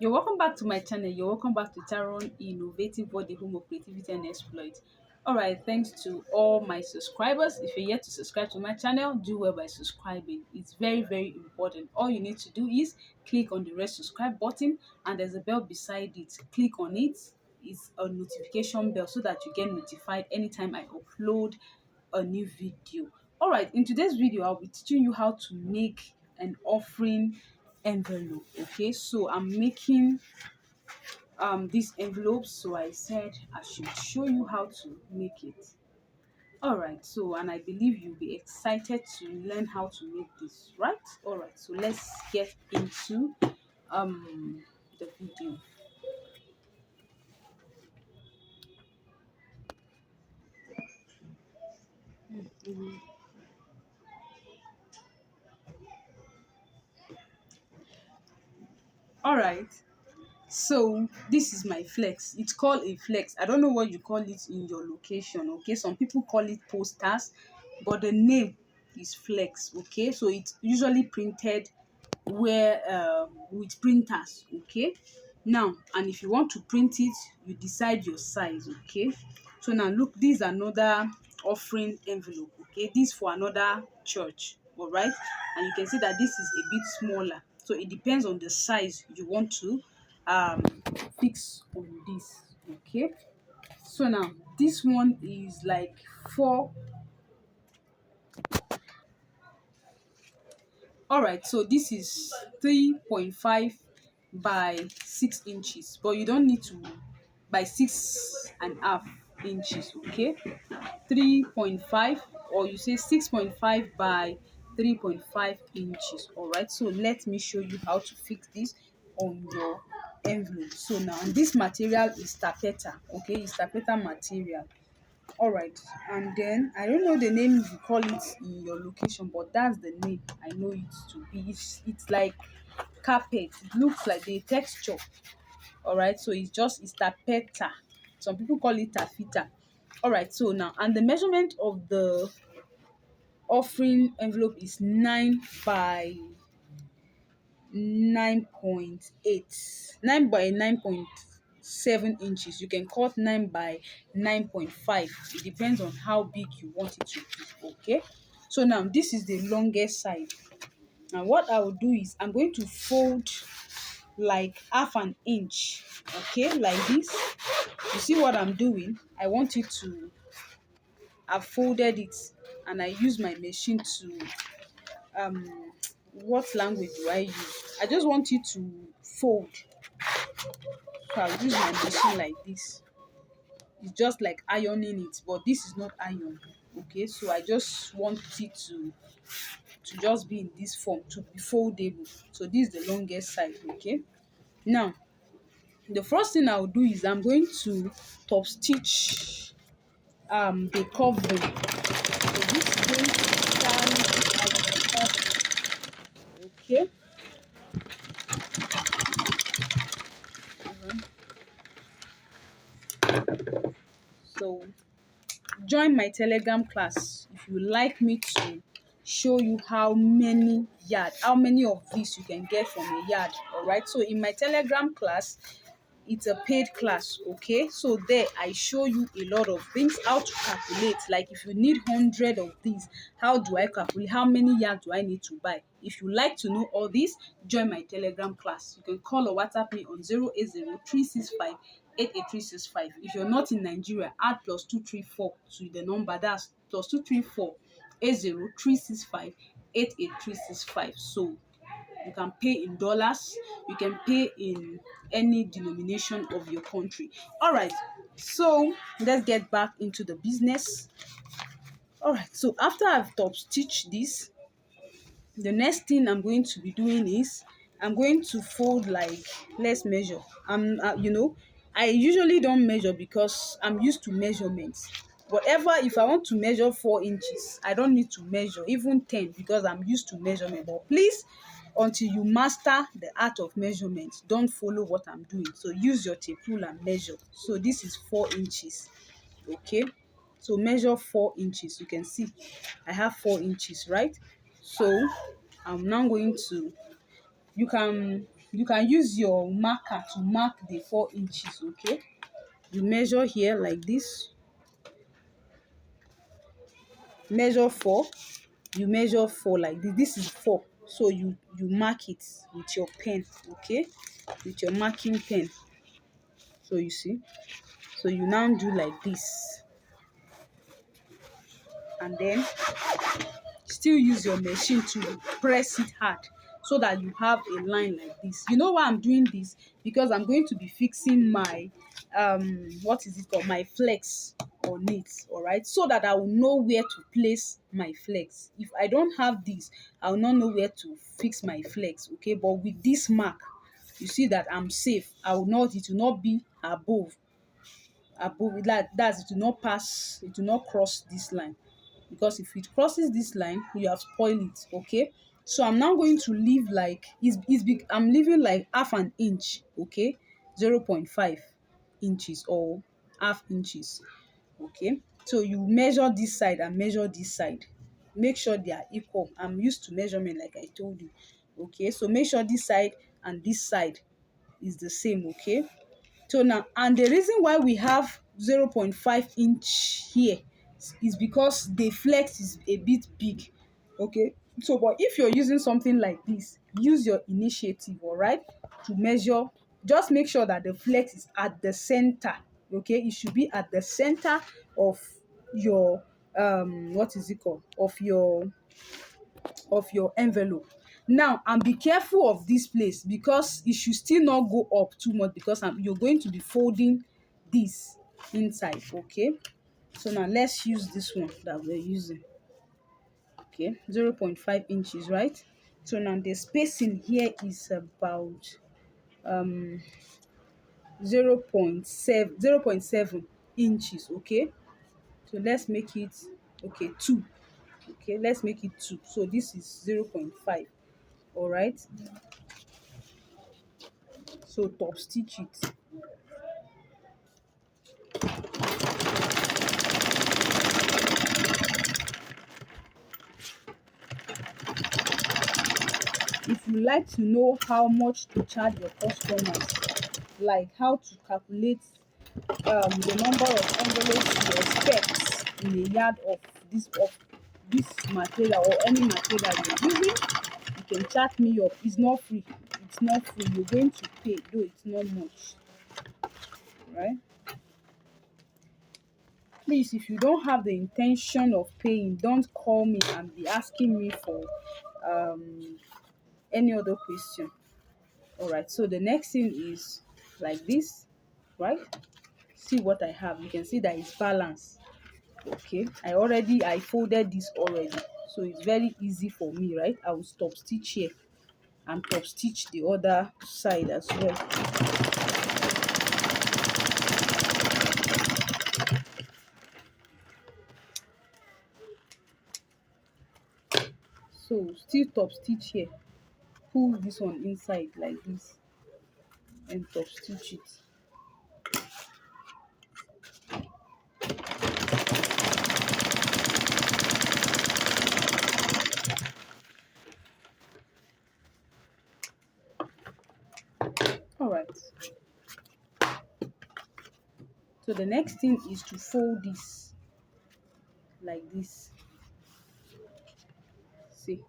You're welcome back to my channel. You're welcome back to Tarron Innovative Body Home of Creativity and Exploit. Alright, thanks to all my subscribers. If you're yet to subscribe to my channel, do well by subscribing. It's very, very important. All you need to do is click on the red subscribe button and there's a bell beside it. Click on it. It's a notification bell so that you get notified anytime I upload a new video. Alright, in today's video, I'll be teaching you how to make an offering envelope. Okay, so I'm making these envelopes, so I said I should show you how to make it. All right, so and I believe you'll be excited to learn how to make this, right? All right, so let's get into the video. All right, so this is my flex. It's called a flex. I don't know what you call it in your location. Okay, some people call it posters, but the name is flex. Okay, so it's usually printed where with printers. Okay, now and if you want to print it, you decide your size. Okay, so now look, this is another offering envelope. Okay, this for another church. All right, and you can see that this is a bit smaller, so it depends on the size you want to um fix on this. Okay, so now this one is like 4. All right, so this is 3.5 by 6 inches, but you don't need to by 6.5 inches. Okay, 3.5, or you say 6.5 by 3.5 inches. All right, so let me show you how to fix this on your envelope. So now this material is taffeta. Okay, it's taffeta material. All right, and then I don't know the name you call it in your location, but that's the name I know it to be. It's like carpet. It looks like the texture. All right, so it's tapeta. Some people call it taffeta. All right, so now and the measurement of the offering envelope is 9 by 9.8, 9 by 9.7 inches. You can cut 9 by 9.5. It depends on how big you want it to be. Okay, so now this is the longest side. Now what I will do is I'm going to fold like half an inch. Okay, like this. You see what I'm doing? I want it to I've folded it and I use my machine to um what language do I use? I just want it to fold. So I'll use my machine like this. It's just like ironing it, but this is not iron. Okay, so I just want it to just be in this form, to be foldable. So this is the longest side. Okay, now the first thing I'll do is I'm going to top stitch the covering. So this is going to stand as the top. Okay. So join my Telegram class if you like me to show you how many of these you can get from a yard. All right, so in my Telegram class, it's a paid class. Okay, so there I show you a lot of things, how to calculate. Like if you need 100 of these, how do I calculate? How many yards do I need to buy? If you like to know all this, join my Telegram class. You can call or WhatsApp me on 080 365 88365. If you're not in Nigeria, add +234 to the number. That's +234 80 365 88365. So you can pay in dollars, you can pay in any denomination of your country. All right, so let's get back into the business. All right, so after I've top stitched this, the next thing I'm going to be doing is I'm going to fold, like, let's measure. I usually don't measure because I'm used to measurements. Whatever, if I want to measure 4 inches, I don't need to measure even 10 because I'm used to measurement. But please, until you master the art of measurement, don't follow what I'm doing. So use your tape rule and measure. So this is 4 inches. Okay, so measure 4 inches. You can see I have 4 inches, right? So I'm now going to, you can you can use your marker to mark the 4 inches. Okay, you measure here like this, measure 4, you measure 4 like this. This is 4, so you mark it with your pen. Okay, with your marking pen. So you see, so you now do like this, and then still use your machine to press it hard so that you have a line like this. You know why I'm doing this? Because I'm going to be fixing my what is it called, my flex on it. All right, so that I will know where to place my flex. If I don't have this, I will not know where to fix my flex. Okay, but with this mark, you see that I'm safe. I will not, it will not be above it, like that's, it will not pass, it will not cross this line, because if it crosses this line, you have spoiled it. Okay, so I'm now going to leave like, it's big, I'm leaving like half an inch. Okay, 0.5 inches or half inches. Okay, so you measure this side and measure this side, make sure they are equal. I'm used to measurement, like I told you. Okay, so make sure this side and this side is the same. Okay, so now, and the reason why we have 0.5 inch here is because the flex is a bit big. Okay, so but if you're using something like this, use your initiative, all right, to measure. Just make sure that the flex is at the center. Okay, it should be at the center of your what is it called, of your envelope. Now, and be careful of this place, because it should still not go up too much, because you're going to be folding this inside. Okay, so now let's use this one that we're using. Okay, 0.5 inches, right? So now the spacing here is about 0.7 inches. Okay, so let's make it, okay, 2. Okay, let's make it 2. So this is 0.5. All right, so top stitch it. If you like to know how much to charge your customers, like how to calculate the number of envelopes you expect in a yard of this material, or any material you're using, you can chat me up. It's not free. It's not free. You're going to pay, though it's not much, right? Please, if you don't have the intention of paying, don't call me and be asking me for any other question. All right, so the next thing is like this, right? See what I have. You can see that it's balanced. Okay, I folded this already, so it's very easy for me, right? I will stop stitch here and top stitch the other side as well. So still top stitch here, pull this one inside like this, and top stitch it. All right, so the next thing is to fold this like this. See,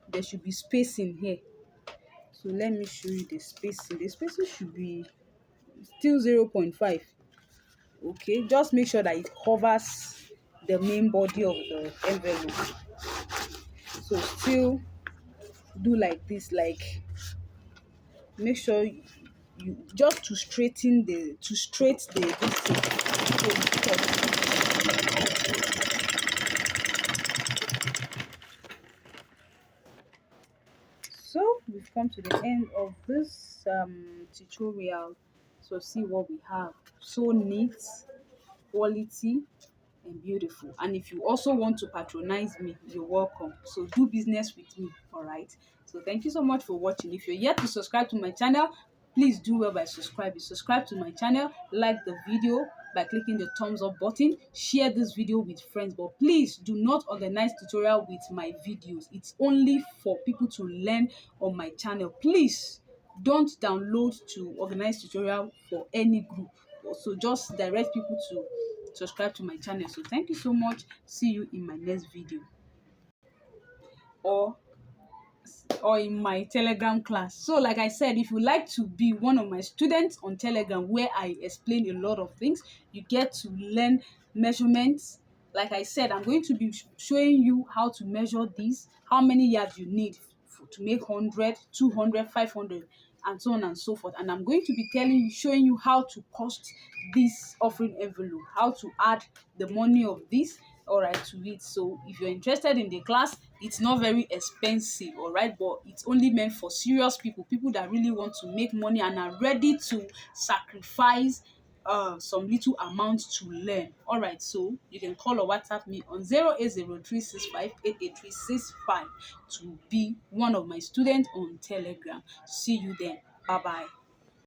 there should be spacing here, so let me show you the spacing. The spacing should be still 0.5. Okay, just make sure that it covers the main body of the envelope. So still do like this, like make sure you just to straighten the this thing. So you cut. So we've come to the end of this tutorial. So see what we have. So neat, quality, and beautiful. And if you also want to patronize me, you're welcome. So do business with me. All right, so thank you so much for watching. If you're yet to subscribe to my channel, please do well by subscribing. Subscribe to my channel, like the video by clicking the thumbs up button, share this video with friends, but please do not organize tutorial with my videos. It's only for people to learn on my channel. Please don't download to organize tutorial for any group. So just direct people to subscribe to my channel. So thank you so much. See you in my next video, or in my Telegram class. So like I said, if you like to be one of my students on Telegram where I explain a lot of things, you get to learn measurements. Like I said, I'm going to be showing you how to measure this, how many yards you need to make 100, 200, 500, and so on and so forth. And I'm going to be showing you how to cost this offering envelope, how to add the money of this, all right, to it. So if you're interested in the class, it's not very expensive, all right, but it's only meant for serious people, people that really want to make money and are ready to sacrifice some little amount to learn. All right, so you can call or WhatsApp me on 08036588365 to be one of my students on Telegram. See you then. Bye bye.